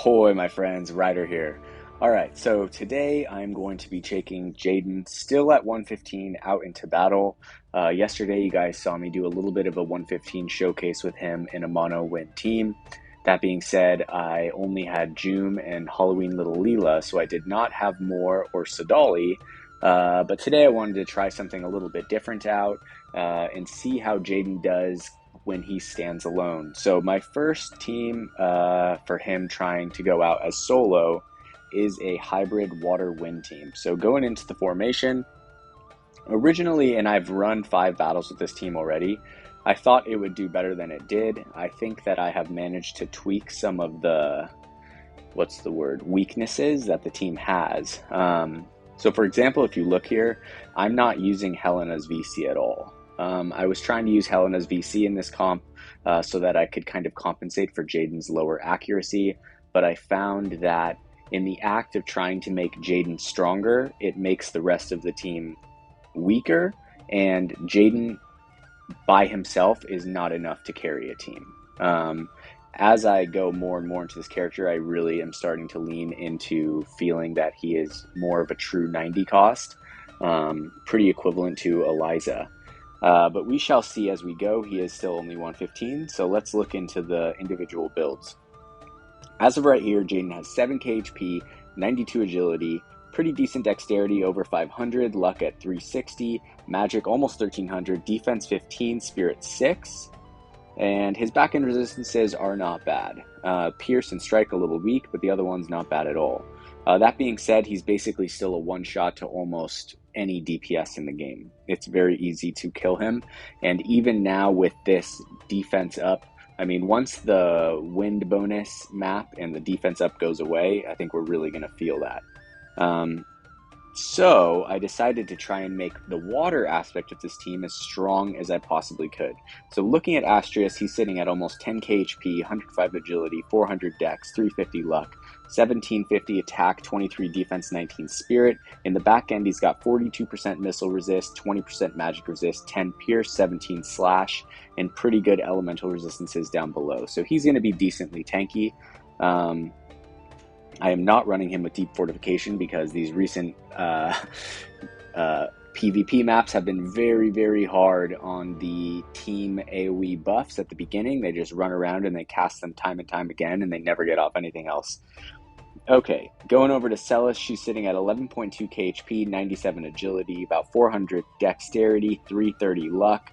Ahoy, my friends, Ryder here. Alright, so today I'm going to be taking Jayden still at 115 out into battle. Yesterday you guys saw me do a little bit of a 115 showcase with him in a mono win team. That being said, I only had Joom and Halloween Little Leela, so I did not have Moore or Sadali. But today I wanted to try something a little bit different out and see how Jayden does when he stands alone. So my first team for him trying to go out as solo is a hybrid water wind team. So going into the formation, originally, and I've run 5 battles with this team already, I thought it would do better than it did. I think that I have managed to tweak some of the, weaknesses that the team has. So for example, if you look here, I'm not using Helena's VC at all. I was trying to use Helena's VC in this comp so that I could kind of compensate for Jayden's lower accuracy, but I found that in the act of trying to make Jayden stronger, it makes the rest of the team weaker, and Jayden by himself is not enough to carry a team. As I go more and more into this character, I really am starting to lean into feeling that he is more of a true 90 cost, pretty equivalent to Eliza. But we shall see as we go. He is still only 115, so let's look into the individual builds. As of right here, Jayden has 7k HP, 92 agility, pretty decent dexterity over 500, luck at 360, magic almost 1300, defense 15, spirit 6, and his back-end resistances are not bad. Pierce and strike a little weak, but the other one's not bad at all. That being said, he's basically still a one-shot to almost any DPS in the game. It's very easy to kill him, and even now with this defense up, I mean, once the wind bonus map and the defense up goes away, I think we're really going to feel that. So I decided to try and make the water aspect of this team as strong as I possibly could. So looking at Astrius, he's sitting at almost 10k HP, 105 agility, 400 dex, 350 luck, 1750 attack, 23 defense, 19 spirit. In the back end, he's got 42% missile resist, 20% magic resist, 10 pierce, 17 slash, and pretty good elemental resistances down below. So he's going to be decently tanky. I am not running him with deep fortification because these recent PvP maps have been very, very hard on the team AoE buffs at the beginning. They just run around and they cast them time and time again, and they never get off anything else. Okay, going over to Celes, she's sitting at 11.2k HP, 97 agility, about 400 dexterity, 330 luck,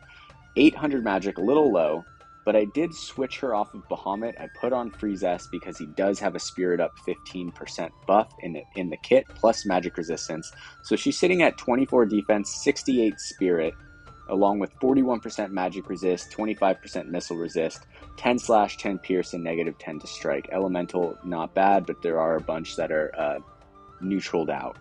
800 magic, a little low. But I did switch her off of Bahamut. I put on Freeze because he does have a Spirit Up 15% buff in the kit, plus magic resistance. So she's sitting at 24 defense, 68 spirit, along with 41% magic resist, 25% missile resist, 10 slash, 10 pierce, and negative 10 to strike. Elemental, not bad, but there are a bunch that are neutraled out.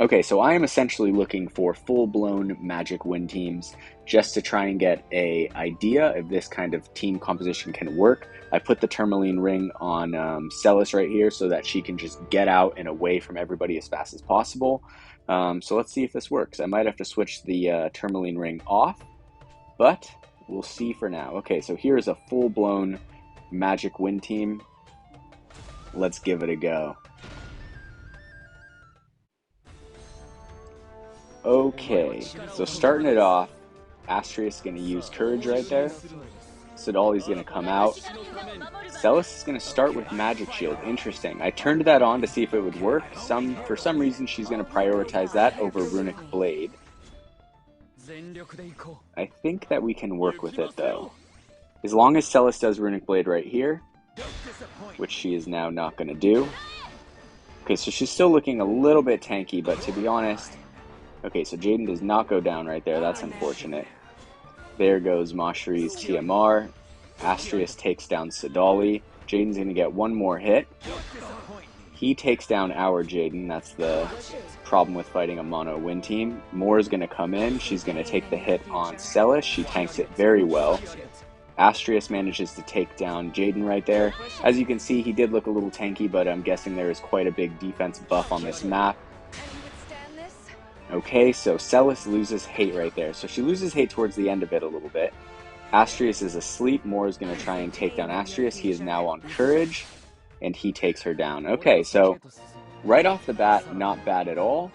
Okay, so I am essentially looking for full-blown magic win teams just to try and get an idea if this kind of team composition can work. I put the Tourmaline ring on Celes right here so that she can just get out and away from everybody as fast as possible. So let's see if this works. I might have to switch the Tourmaline ring off, but we'll see for now. Okay, so here's a full-blown magic win team. Let's give it a go. Okay, so starting it off, Astrius is going to use Courage right there. Sadali's going to come out. Celes is going to start with Magic Shield. Interesting. I turned that on to see if it would work. For some reason, she's going to prioritize that over Runic Blade. I think that we can work with it, though. As long as Celes does Runic Blade right here, which she is now not going to do. Okay, so she's still looking a little bit tanky, but to be honest... Okay, so Jayden does not go down right there. That's unfortunate. There goes Mashri's TMR. Astrius takes down Sadali. Jayden's going to get one more hit. He takes down our Jayden. That's the problem with fighting a mono win team. Moore is going to come in. She's going to take the hit on Celes. She tanks it very well. Astrius manages to take down Jayden right there. As you can see, he did look a little tanky, but I'm guessing there is quite a big defense buff on this map. Okay, so Celes loses hate right there. So she loses hate towards the end of it a little bit. Astrius is asleep. Moore is going to try and take down Astrius. He is now on Courage. and he takes her down. Okay, so right off the bat, not bad at all.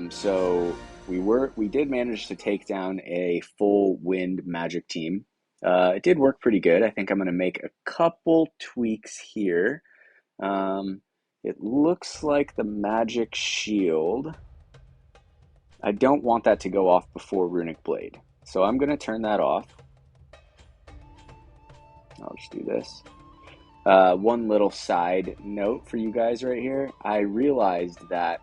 So we did manage to take down a full wind magic team. It did work pretty good. I think I'm going to make a couple tweaks here. It looks like the magic shield, I don't want that to go off before Runic Blade. So I'm going to turn that off. I'll just do this. One little side note for you guys right here. I realized that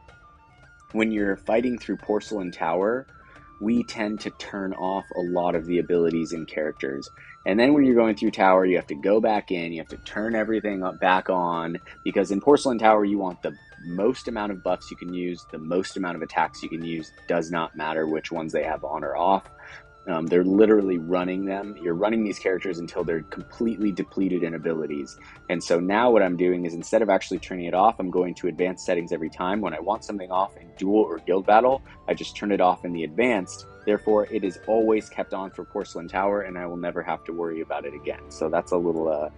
when you're fighting through Porcelain Tower, we tend to turn off a lot of the abilities in characters. And then when you're going through Tower, you have to go back in, you have to turn everything back on, because in Porcelain Tower, you want the most amount of buffs you can use, the most amount of attacks you can use. Does not matter which ones they have on or off. They're literally running them. You're running these characters until they're completely depleted in abilities. And so now what I'm doing is, instead of actually turning it off, I'm going to advanced settings every time. When I want something off in duel or guild battle, I just turn it off in the advanced. Therefore, it is always kept on for Porcelain Tower, and I will never have to worry about it again. So that's a little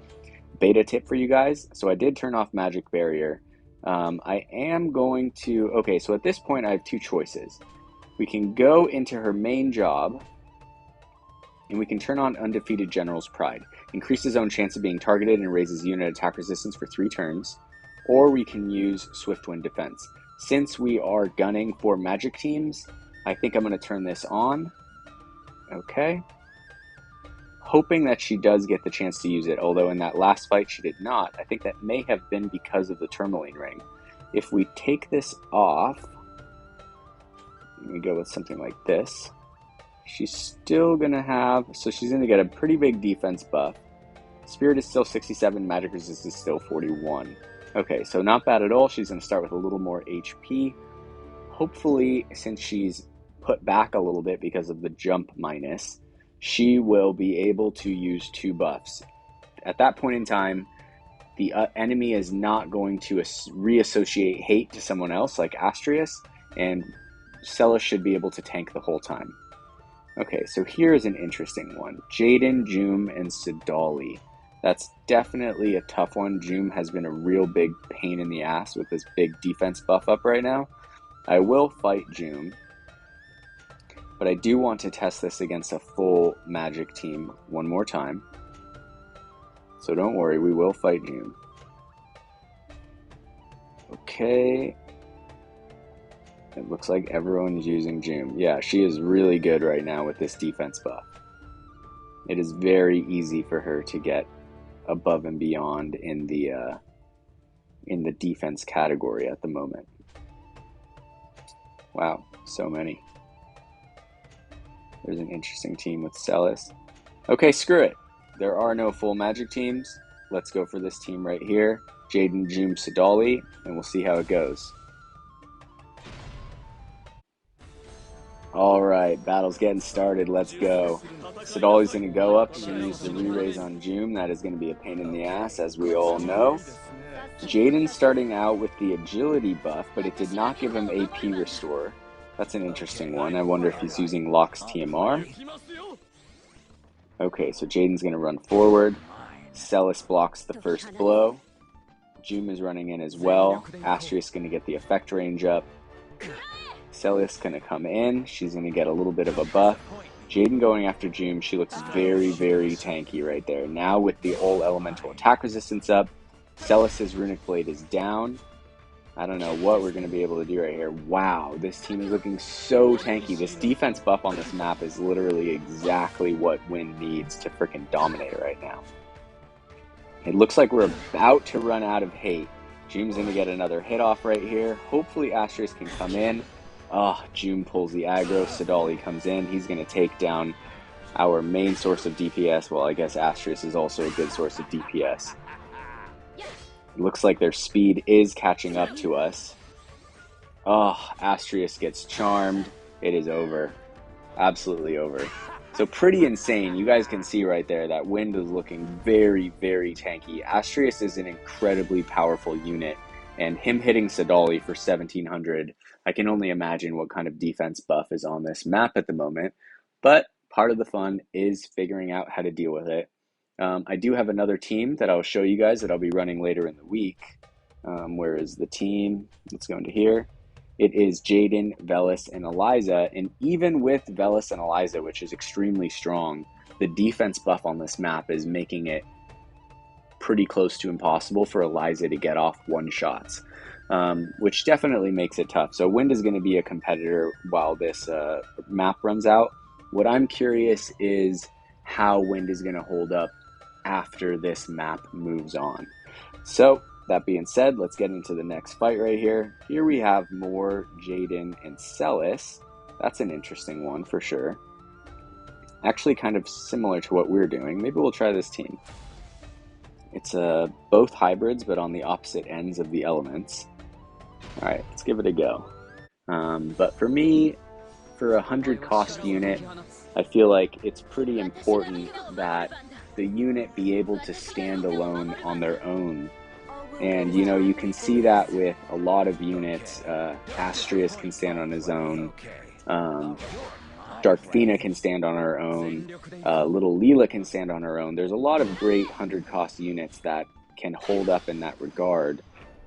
beta tip for you guys. So I did turn off Magic Barrier. I am going to... Okay, so at this point, I have two choices. We can go into her main job, and we can turn on Undefeated General's Pride. Increases own chance of being targeted and raises unit attack resistance for 3 turns. Or we can use Swiftwind Defense. Since we are gunning for magic teams, I think I'm going to turn this on. Okay. Hoping that she does get the chance to use it, although in that last fight she did not. I think that may have been because of the Tourmaline Ring. If we take this off, we go with something like this. She's still going to have, so she's going to get a pretty big defense buff. Spirit is still 67, magic resistance is still 41. Okay, so not bad at all. She's going to start with a little more HP. Hopefully, since she's put back a little bit because of the jump minus, she will be able to use 2 buffs. At that point in time, the enemy is not going to reassociate hate to someone else like Astrius, and Celes should be able to tank the whole time. Okay, so here's an interesting one. Jayden, Joom, and Sidali. That's definitely a tough one. Joom has been a real big pain in the ass with this big defense buff up right now. I will fight Joom, but I do want to test this against a full magic team one more time. So don't worry, we will fight Joom. Okay. It looks like everyone's using Joom. Yeah, she is really good right now with this defense buff. It is very easy for her to get above and beyond in the defense category at the moment. Wow, so many. There's an interesting team with Celes. Okay, screw it. There are no full magic teams. Let's go for this team right here. Jayden, Joom, Sidali, and we'll see how it goes. Alright, battle's getting started. Let's go. Sidali's going to go up. He's going to use the re-raise on Joom. That is going to be a pain in the ass, as we all know. Jayden starting out with the agility buff, but it did not give him AP restore. That's an interesting one. I wonder if he's using Locke's TMR. Okay, so Jayden's going to run forward. Celes blocks the first blow. Joom is running in as well. Astrius going to get the effect range up. Celes going to come in. She's going to get a little bit of a buff. Jayden going after Joom. She looks very, very tanky right there. Now with the all elemental attack resistance up, Celes' Runic Blade is down. I don't know what we're going to be able to do right here. Wow, this team is looking so tanky. This defense buff on this map is literally exactly what Wind needs to freaking dominate right now. It looks like we're about to run out of hate. Joom's going to get another hit off right here. Hopefully Astrius can come in. Joom pulls the aggro. Sidali comes in. He's going to take down our main source of DPS. Well, I guess Astrius is also a good source of DPS. It looks like their speed is catching up to us. Astrius gets charmed. It is over. Absolutely over. So pretty insane. You guys can see right there that Wind is looking very, very tanky. Astrius is an incredibly powerful unit, and him hitting Sidali for 1700, I can only imagine what kind of defense buff is on this map at the moment. But part of the fun is figuring out how to deal with it. I do have another team that I'll show you guys that I'll be running later in the week. Where is the team? Let's go into here. It is Jayden, Veles, and Eliza. And even with Veles and Eliza, which is extremely strong, the defense buff on this map is making it pretty close to impossible for Eliza to get off one-shots, which definitely makes it tough. So Wind is going to be a competitor while this map runs out. What I'm curious is how Wind is going to hold up after this map moves on. So that being said, let's get into the next fight right here. Here we have more Jayden and Celes. That's an interesting one for sure. Actually kind of similar to what we're doing. Maybe we'll try this team. It's both hybrids, but on the opposite ends of the elements. All right, let's give it a go. But for me, for a 100 cost unit, I feel like it's pretty important that the unit be able to stand alone on their own. And, you know, you can see that with a lot of units. Astrius can stand on his own. Darkfina can stand on her own. Little Leela can stand on her own. There's a lot of great 100 cost units that can hold up in that regard.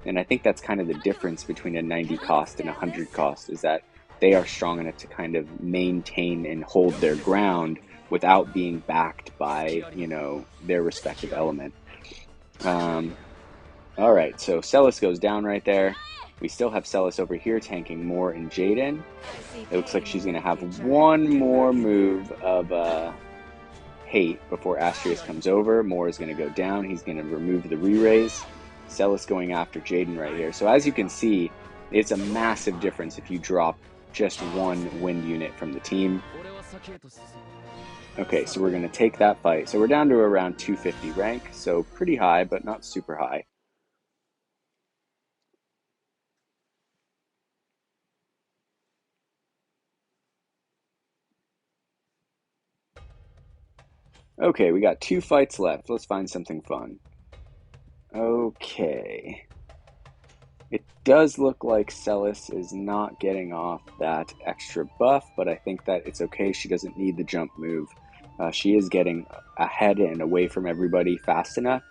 And I think that's kind of the difference between a 90 cost and a 100 cost, is that they are strong enough to kind of maintain and hold their ground without being backed by, you know, their respective element. All right, so Celes goes down right there. We still have Celes over here tanking more in Jayden. It looks like she's going to have one more move of hate before Astrius comes over. Moore is going to go down. He's going to remove the re-raise. Celes going after Jayden right here. So as you can see, it's a massive difference if you drop just one wind unit from the team. Okay, so we're going to take that fight. So we're down to around 250 rank, so pretty high, but not super high. Okay, we got 2 fights left. Let's find something fun. Okay. It does look like Celes is not getting off that extra buff, but I think that it's okay. She doesn't need the jump move. She is getting ahead and away from everybody fast enough.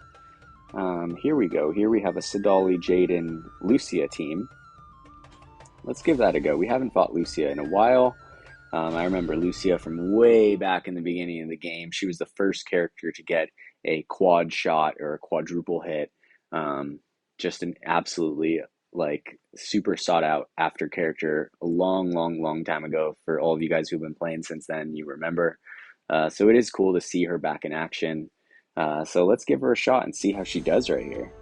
Here we go. Here we have a Sidali, Jayden, Lucia team. Let's give that a go. We haven't fought Lucia in a while. I remember Lucia from way back in the beginning of the game. She was the first character to get a quad shot or a quadruple hit. Just an absolutely like super sought out after character a long time ago. For all of you guys who've been playing since then, you remember. So it is cool to see her back in action. So let's give her a shot and see how she does right here.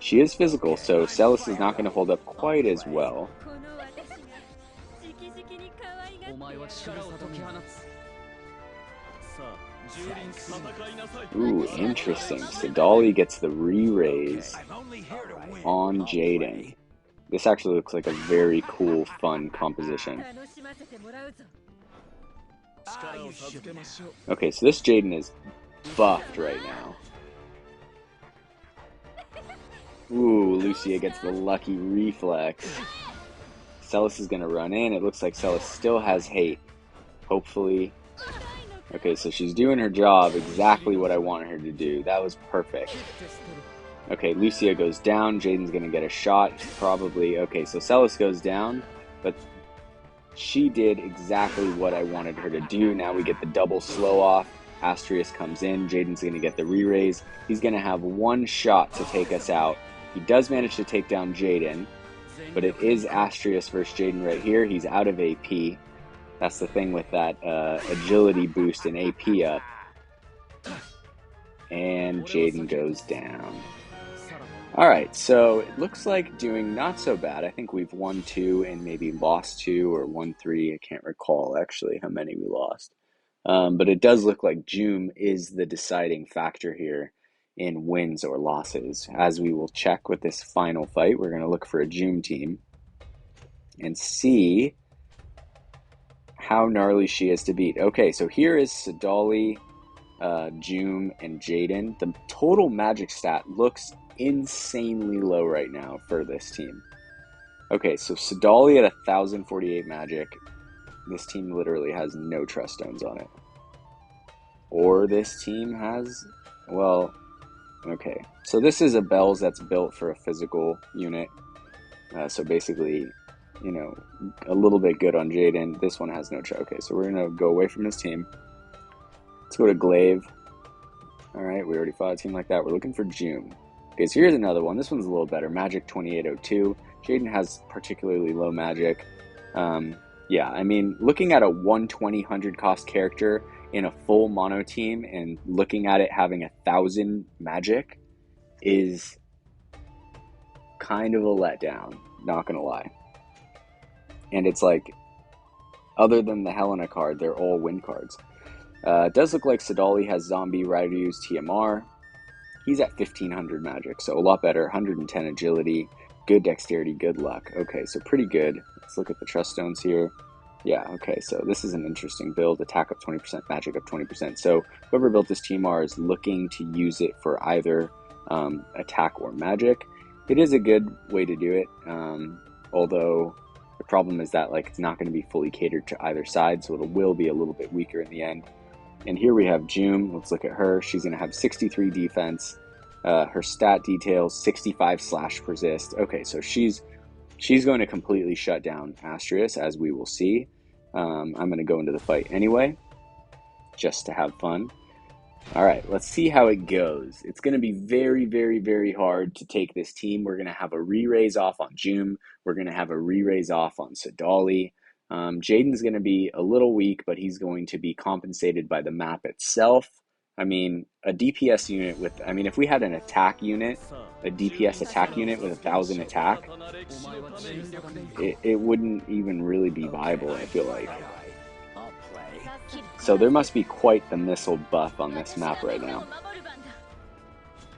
She is physical, so Celes is not going to hold up quite as well. Ooh, interesting. Sidali gets the re-raise on Jayden. This actually looks like a very cool, fun composition. Okay, so this Jayden is buffed right now. Ooh, Lucia gets the lucky reflex. Celes is going to run in. It looks like Celes still has hate. Hopefully. Okay, so she's doing her job exactly what I wanted her to do. That was perfect. Okay, Lucia goes down. Jayden's going to get a shot. Probably. Okay, so Celes goes down. But she did exactly what I wanted her to do. Now we get the double slow off. Astrius comes in. Jayden's going to get the re-raise. He's going to have one shot to take us out. He does manage to take down Jayden. But it is Astrius versus Jayden right here. He's out of AP. That's the thing with that agility boost and AP up. And Jayden goes down. Alright, so it looks like doing not so bad. I think we've won 2 and maybe lost 2 or won 3. I can't recall actually how many we lost. But it does look like Joom is the deciding factor here in wins or losses. As we will check with this final fight, we're going to look for a Joom team and see how gnarly she is to beat. Okay, so here is Sidali, Joom, and Jayden. The total magic stat looks insanely low right now for this team. Okay, so Sidali at 1048 magic. This team literally has no trust stones on it. Or this team has well, okay. So this is a bells that's built for a physical unit. So basically, you know, a little bit good on Jayden. This one has no check. Okay, so we're going to go away from this team. Let's go to Glaive. All right, we already fought a team like that. We're looking for June. Okay, so here's another one. This one's a little better. Magic 2802. Jayden has particularly low magic. Yeah, I mean, looking at a 120 100 cost character in a full mono team and looking at it having 1,000 magic is kind of a letdown, not gonna lie. And it's like, other than the Helena card, they're all win cards. It does look like Sadali has Zombie Rider use TMR. He's at 1,500 magic, so a lot better. 110 agility, good dexterity, good luck. Okay, so pretty good. Let's look at the trust stones here. Yeah, okay, so this is an interesting build. Attack up 20%, magic up 20%. So whoever built this TMR is looking to use it for either attack or magic. It is a good way to do it, although the problem is that it's not going to be fully catered to either side, so it will be a little bit weaker in the end. And here we have June. Let's look at her. She's going to have 63 defense. Her stat details 65 slash persist. Okay, so she's going to completely shut down Astrius, as we will see. I'm going to go into the fight anyway, just to have fun. All right, let's see how it goes. It's going to be very, very, very hard to take this team. We're going to have a re-raise off on June. We're going to have a re-raise off on Sadali. Jayden's going to be a little weak, but he's going to be compensated by the map itself. I mean, a DPS unit with, if we had an attack unit, a DPS attack unit with 1,000 attack, it wouldn't even really be viable, I feel like. So there must be quite the missile buff on this map right now.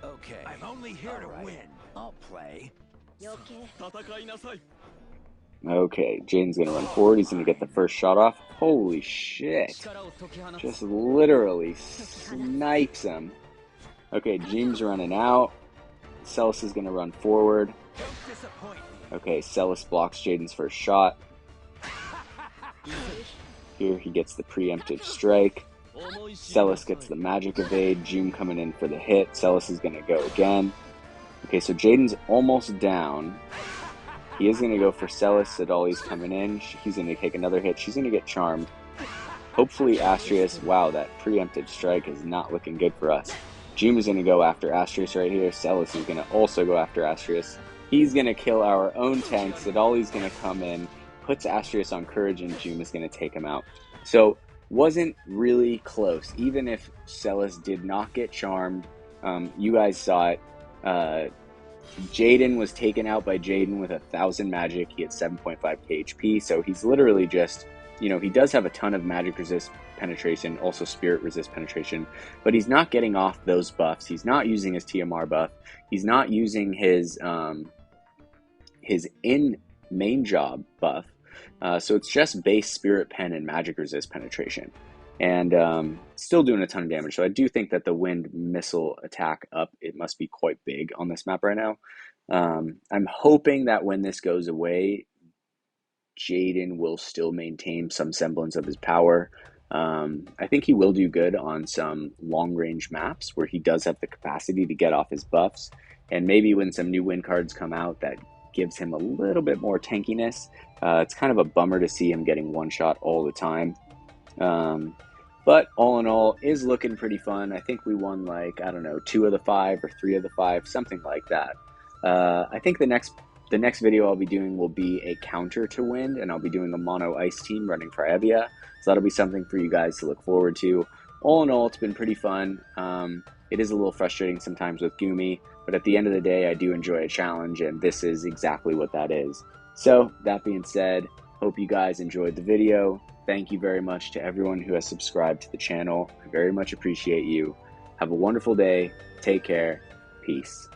Okay, I'm only here to win. I'll play. Okay, Jayden's gonna run forward. He's gonna get the first shot off. Holy shit. Just literally snipes him. Okay, James running out. Celes is gonna run forward. Okay, Celes blocks Jayden's first shot. Here he gets the preemptive strike. Celes gets the magic evade. June coming in for the hit. Celes is gonna go again. Okay, so Jayden's almost down. He is going to go for Celes. Sadali's coming in. He's going to take another hit. She's going to get charmed. Hopefully Astrius. Wow, that preemptive strike is not looking good for us. June is going to go after Astrius right here. Celes is going to also go after Astrius. He's going to kill our own tank. Sadali's going to come in, puts Astrius on courage, and June is going to take him out. So, wasn't really close. Even if Celes did not get charmed, you guys saw it. Jayden was taken out by Jayden with 1,000 magic. He had 7.5 HP, so he's literally just, he does have a ton of magic resist penetration, also spirit resist penetration, but he's not getting off those buffs. He's not using his TMR buff. He's not using his in main job buff. So it's just base spirit pen and magic resist penetration. And still doing a ton of damage. So I do think that the wind missile attack up, it must be quite big on this map right now. I'm hoping that when this goes away, Jayden will still maintain some semblance of his power. I think he will do good on some long-range maps where he does have the capacity to get off his buffs. And maybe when some new win cards come out that gives him a little bit more tankiness. It's kind of a bummer to see him getting one shot all the time. But all in all, is looking pretty fun. I think we won 2 of the 5 or 3 of the 5, something like that. I think the next video I'll be doing will be a counter to wind, and I'll be doing a mono ice team running for Evia. So that'll be something for you guys to look forward to. All in all, it's been pretty fun. It is a little frustrating sometimes with Gumi, but at the end of the day, I do enjoy a challenge, and this is exactly what that is. So that being said, hope you guys enjoyed the video. Thank you very much to everyone who has subscribed to the channel. I very much appreciate you. Have a wonderful day. Take care. Peace.